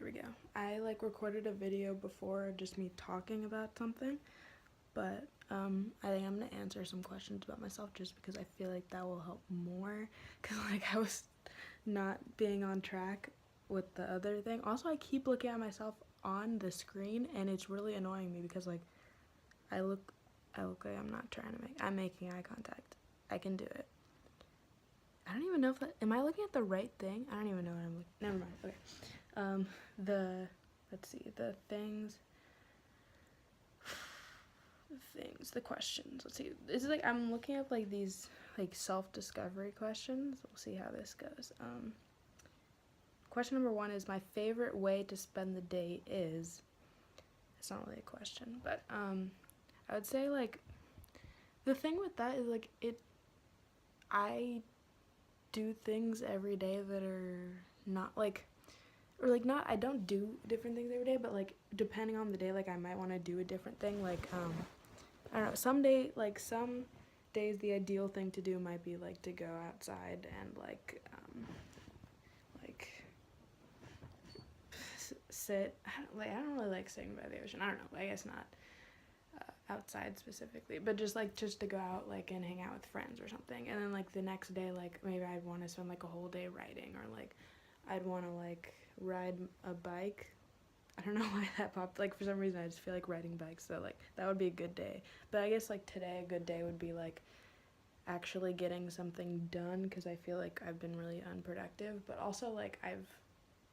here we go. I recorded a video before, just me talking about something, but I think I'm gonna answer some questions about myself just because I feel like that will help more, because I was not being on track with the other thing. Also, I keep looking at myself on the screen and it's really annoying me because I look like I'm making eye contact. I can do it. I don't even know if am I looking at the right thing? I don't even know what I'm looking. Never mind. Okay. Let's see, the questions. Let's see. This is I'm looking up these self-discovery questions. We'll see how this goes. Question number 1 is, my favorite way to spend the day is. It's not really a question, but I would say the thing with that is I do things every day that are not not, I don't do different things every day, but depending on the day, I might want to do a different thing. I don't know, some days the ideal thing to do might be to go outside and sit. I don't really like sitting by the ocean. I don't know, I guess not outside specifically, but just to go out and hang out with friends or something. And then the next day, maybe I'd want to spend a whole day writing, or I'd want to ride a bike. I don't know why that popped. For some reason I just feel like riding bikes, so that would be a good day. But I guess today a good day would be actually getting something done, because I feel like I've been really unproductive, but also I've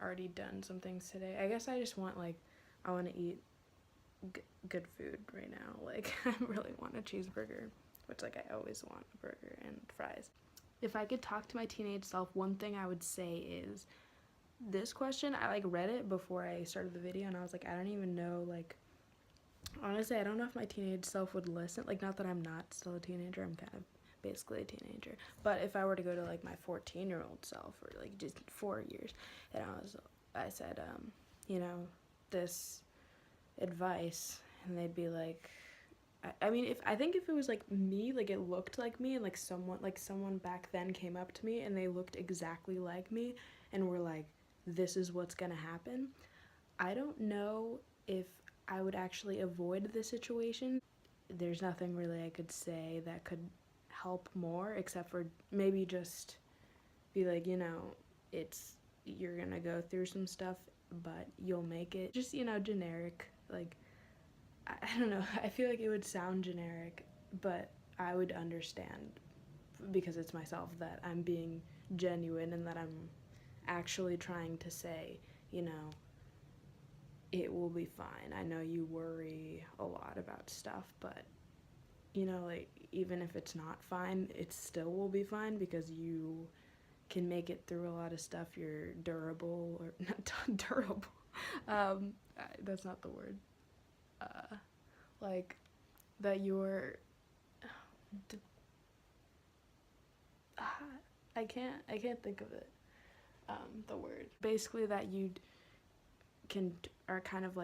already done some things today. I guess I just want I want to eat good food right now. I really want a cheeseburger, which I always want a burger and fries. If I could talk to my teenage self, one thing I would say is this question. I read it before I started the video and I was I don't even know, honestly I don't know if my teenage self would listen. Not that I'm not still a teenager, I'm kind of basically a teenager, but if I were to go to my 14-year-old self, or just 4 years, and I said this advice, and they'd be I mean, I think if it was me, it looked like me, and someone back then came up to me and they looked exactly like me and were this is what's gonna happen, I don't know if I would actually avoid the situation. There's nothing really I could say that could help more, except for maybe just be you're gonna go through some stuff, but you'll make it. Just, generic, I don't know, I feel it would sound generic, but I would understand, because it's myself, that I'm being genuine and that I'm actually trying to say, it will be fine. I know you worry a lot about stuff, but even if it's not fine, it still will be fine, because you can make it through a lot of stuff. You're durable, or not durable. That's not the word. That you're. I can't think of it. The word. Basically, that you are kind of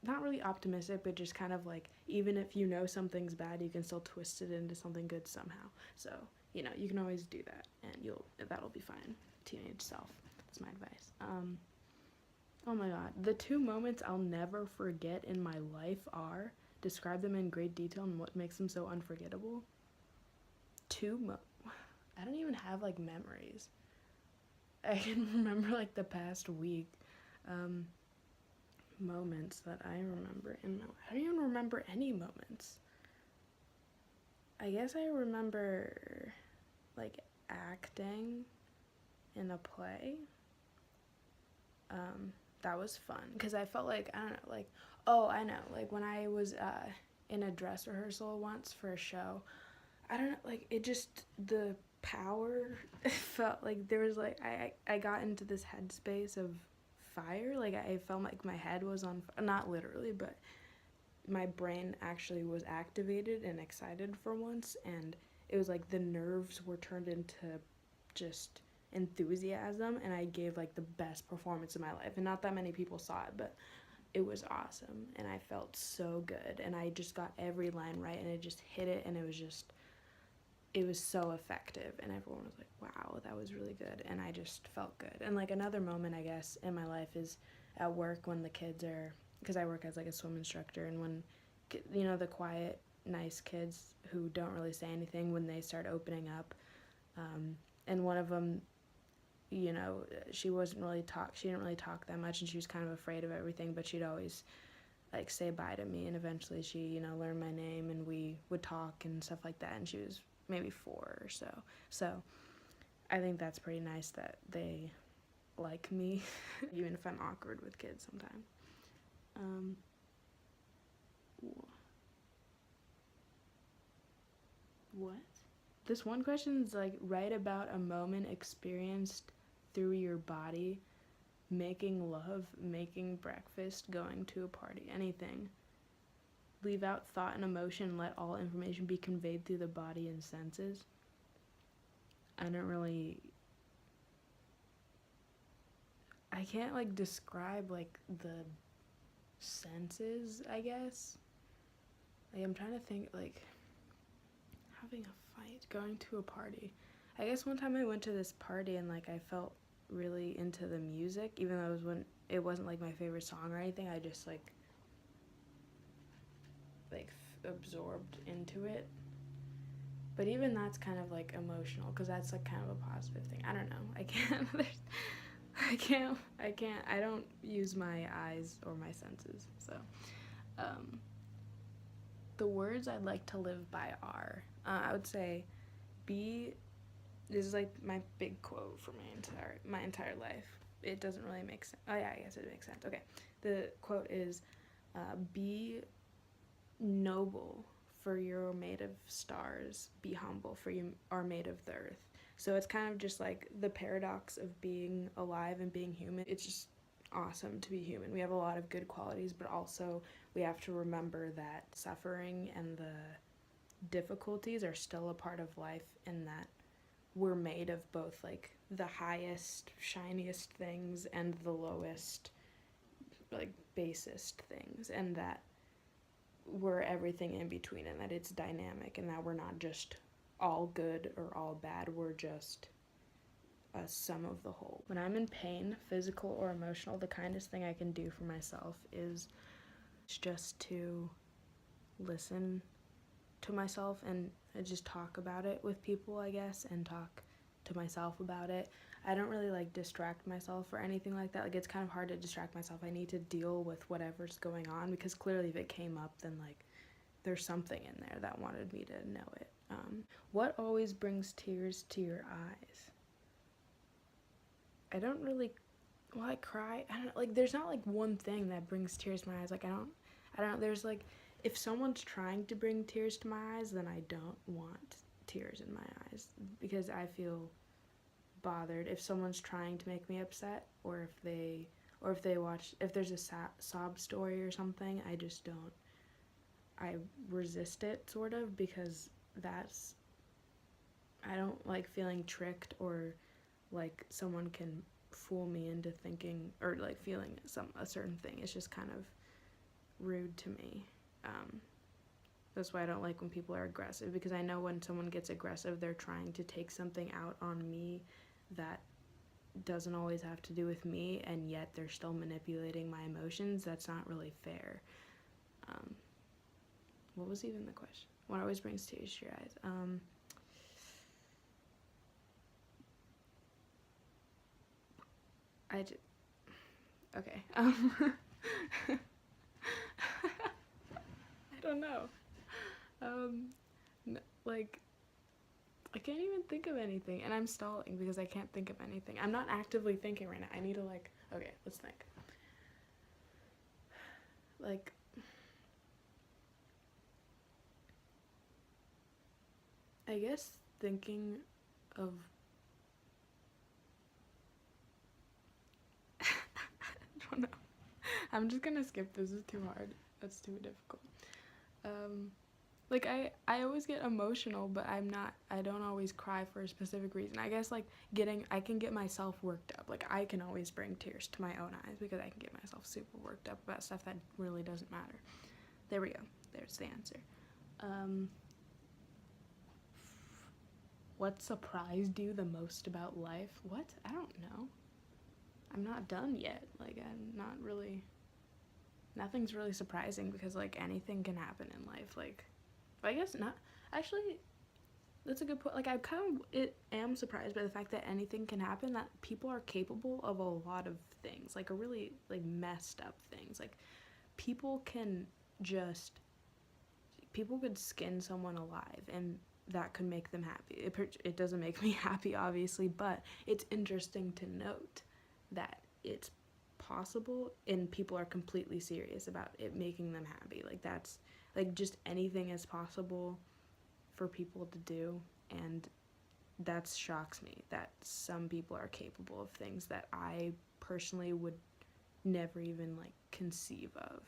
not really optimistic, but just kind of even if something's bad, you can still twist it into something good somehow. So you can always do that, and that'll be fine. Teenage self. That's my advice. Oh my god, the 2 moments I'll never forget in my life are, describe them in great detail and what makes them so unforgettable. I don't even have memories. I can remember the past week. Moments that I remember I don't even remember any moments. I guess I remember acting in a play. That was fun, because I felt I don't know, oh, I know, when I was in a dress rehearsal once for a show, I don't know, it just, the power felt there was I got into this headspace of fire. I felt my head was on, not literally, but my brain actually was activated and excited for once, and it was the nerves were turned into just enthusiasm, and I gave the best performance of my life. And not that many people saw it, but it was awesome, and I felt so good, and I just got every line right, and it just hit it, and it was just it was so effective, and everyone was like, wow, that was really good, and I just felt good. And like another moment, I guess, in my life is at work when the kids are, because I work as like a swim instructor, and when, you know, the quiet, nice kids who don't really say anything, when they start opening up, and one of them, you know, she didn't really talk that much, and she was kind of afraid of everything, but she'd always like say bye to me, and eventually she, you know, learned my name, and we would talk and stuff like that, and she was maybe 4 or so. So I think that's pretty nice that they like me, even if I'm awkward with kids sometimes. What? This one question is like, write about a moment experienced through your body, making love, making breakfast, going to a party, anything. Leave out thought and emotion, let all information be conveyed through the body and senses. I can't like describe like the senses, I guess. Like I'm trying to think, like having a fight, going to a party. I guess one time I went to this party and like I felt really into the music, even though it wasn't like my favorite song or anything. I just like absorbed into it. But even that's kind of like emotional, because that's like kind of a positive thing. I don't know. I don't use my eyes or my senses. So, the words I'd like to live by are, I would say, this is like my big quote for my entire life. It doesn't really make sense. Oh yeah, I guess it makes sense. Okay. The quote is, be noble, for you're made of stars. Be humble, for you are made of the earth. So it's kind of just like the paradox of being alive and being human. It's just awesome to be human. We have a lot of good qualities, but also we have to remember that suffering and the difficulties are still a part of life, and that we're made of both like the highest, shiniest things and the lowest, like basest things, and that we're everything in between, and that it's dynamic, and that we're not just all good or all bad. We're just a sum of the whole. When I'm in pain, physical or emotional, the kindest thing I can do for myself is just to listen to myself and just talk about it with people, I guess, and talk to myself about it. I don't really like distract myself or anything like that. Like it's kind of hard to distract myself. I need to deal with whatever's going on, because clearly if it came up, then like there's something in there that wanted me to know it. What always brings tears to your eyes? I don't really, well, I cry. I don't, like, there's not like one thing that brings tears to my eyes. Like I don't know. There's like, if someone's trying to bring tears to my eyes, then I don't want tears in my eyes, because I feel bothered if someone's trying to make me upset, or if there's a sob story or something. I resist it, sort of, because I don't like feeling tricked, or like someone can fool me into thinking or like feeling a certain thing. It's just kind of rude to me. That's why I don't like when people are aggressive, because I know when someone gets aggressive, they're trying to take something out on me that doesn't always have to do with me, and yet they're still manipulating my emotions. That's not really fair. What was even the question? What always brings tears to your eyes? Okay. I don't know. Like, I can't even think of anything, and I'm stalling because I can't think of anything. I'm not actively thinking right now. I need to okay, let's think. Like, I guess thinking of, I don't know. I'm just gonna skip this. Is too hard. That's too difficult. Like I always get emotional, but I don't always cry for a specific reason. I guess like I can get myself worked up. Like I can always bring tears to my own eyes, because I can get myself super worked up about stuff that really doesn't matter. There we go. There's the answer. what surprised you the most about life? What? I don't know. I'm not done yet. Like, I'm not really, nothing's really surprising because, like, anything can happen in life. Like, I guess not, actually, that's a good point. Like, I kind of am surprised by the fact that anything can happen, that people are capable of a lot of things, like, a really, like, messed up things. Like, people can just, people could skin someone alive, and that could make them happy. It doesn't make me happy, obviously, but it's interesting to note that it's possible and people are completely serious about it making them happy. Like, that's, like, just anything is possible for people to do, and that shocks me that some people are capable of things that I personally would never even, like, conceive of.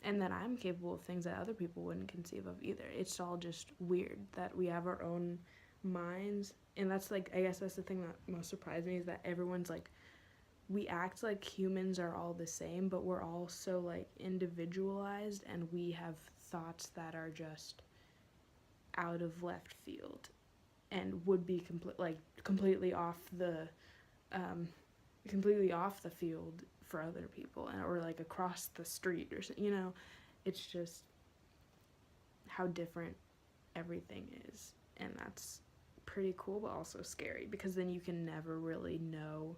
And that I'm capable of things that other people wouldn't conceive of either. It's all just weird that we have our own minds, and that's, like, I guess that's the thing that most surprised me, is that everyone's like, we act like humans are all the same, but we're all so, like, individualized, and we have thoughts that are just out of left field and would be completely off the field for other people, or like across the street or something, you know. It's just how different everything is, and that's pretty cool but also scary, because then you can never really know.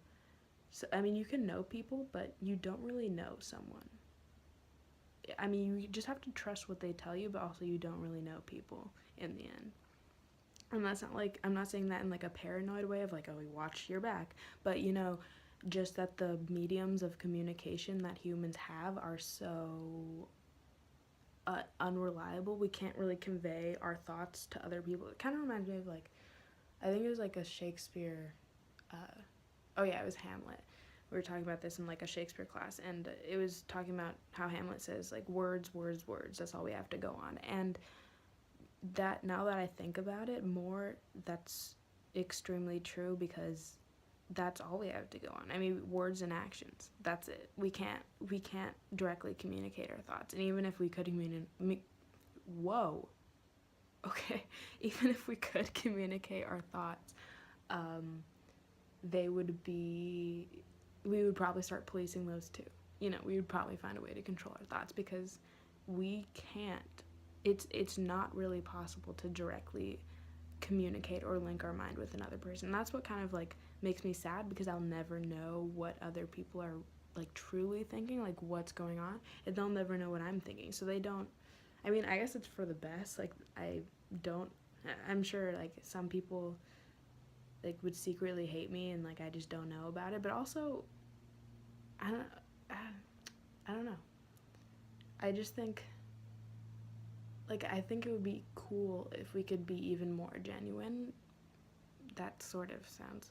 So I mean, you can know people, but you don't really know someone. I mean, you just have to trust what they tell you, but also you don't really know people in the end. And that's not, like, I'm not saying that in, like, a paranoid way of, like, oh, watch your back, but, you know, just that the mediums of communication that humans have are so unreliable. We can't really convey our thoughts to other people. It kind of reminds me of, like, I think it was, like, a Shakespeare, it was Hamlet. We were talking about this in, like, a Shakespeare class, and it was talking about how Hamlet says, like, words, words, words, that's all we have to go on. And that, now that I think about it more, that's extremely true, because that's all we have to go on. I mean, words and actions, that's it. We can't directly communicate our thoughts, and even if we could even if we could communicate our thoughts, we would probably start policing those too. You know, we would probably find a way to control our thoughts, because we can't, it's not really possible to directly communicate or link our mind with another person. That's what kind of, like, makes me sad, because I'll never know what other people are, like, truly thinking, like, what's going on, and they'll never know what I'm thinking. So they don't, I mean, I guess it's for the best. Like, I'm sure, like, some people, like, would secretly hate me, and, like, I just don't know about it. But also, I don't know. I just think, like, I think it would be cool if we could be even more genuine. That sort of sounds,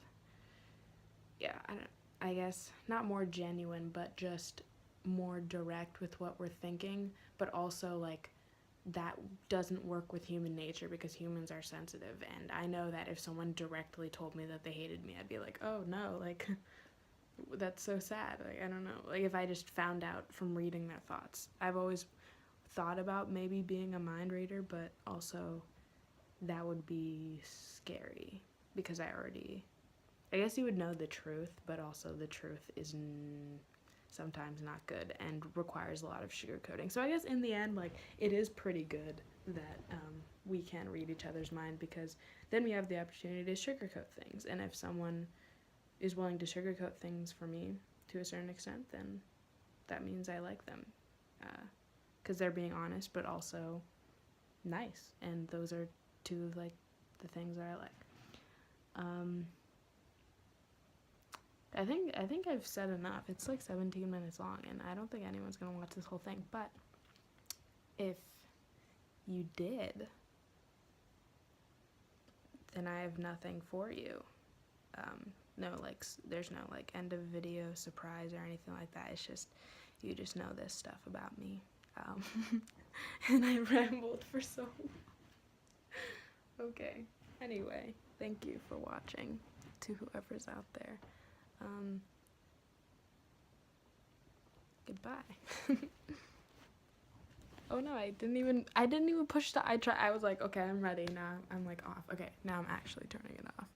I guess not more genuine, but just more direct with what we're thinking, but also, like, that doesn't work with human nature, because humans are sensitive, and I know that if someone directly told me that they hated me, I'd be like, oh no, like, that's so sad. Like, I don't know, like, if I just found out from reading their thoughts. I've always thought about maybe being a mind reader, but also that would be scary, because I guess you would know the truth, but also the truth is sometimes not good and requires a lot of sugarcoating. So I guess in the end, like, it is pretty good that we can read each other's mind, because then we have the opportunity to sugarcoat things. And if someone is willing to sugarcoat things for me to a certain extent, then that means I like them, because they're being honest but also nice, and those are two of, like, the things that I like. I think I've said enough. It's like 17 minutes long, and I don't think anyone's gonna watch this whole thing, but if you did, then I have nothing for you. No, like, there's no, like, end of video surprise or anything like that. It's just, you just know this stuff about me. And I rambled for so long. Okay, anyway, thank you for watching, to whoever's out there. Goodbye. Oh no, I didn't even push the I was like, okay, I'm ready now. I'm like off. Okay, now I'm actually turning it off.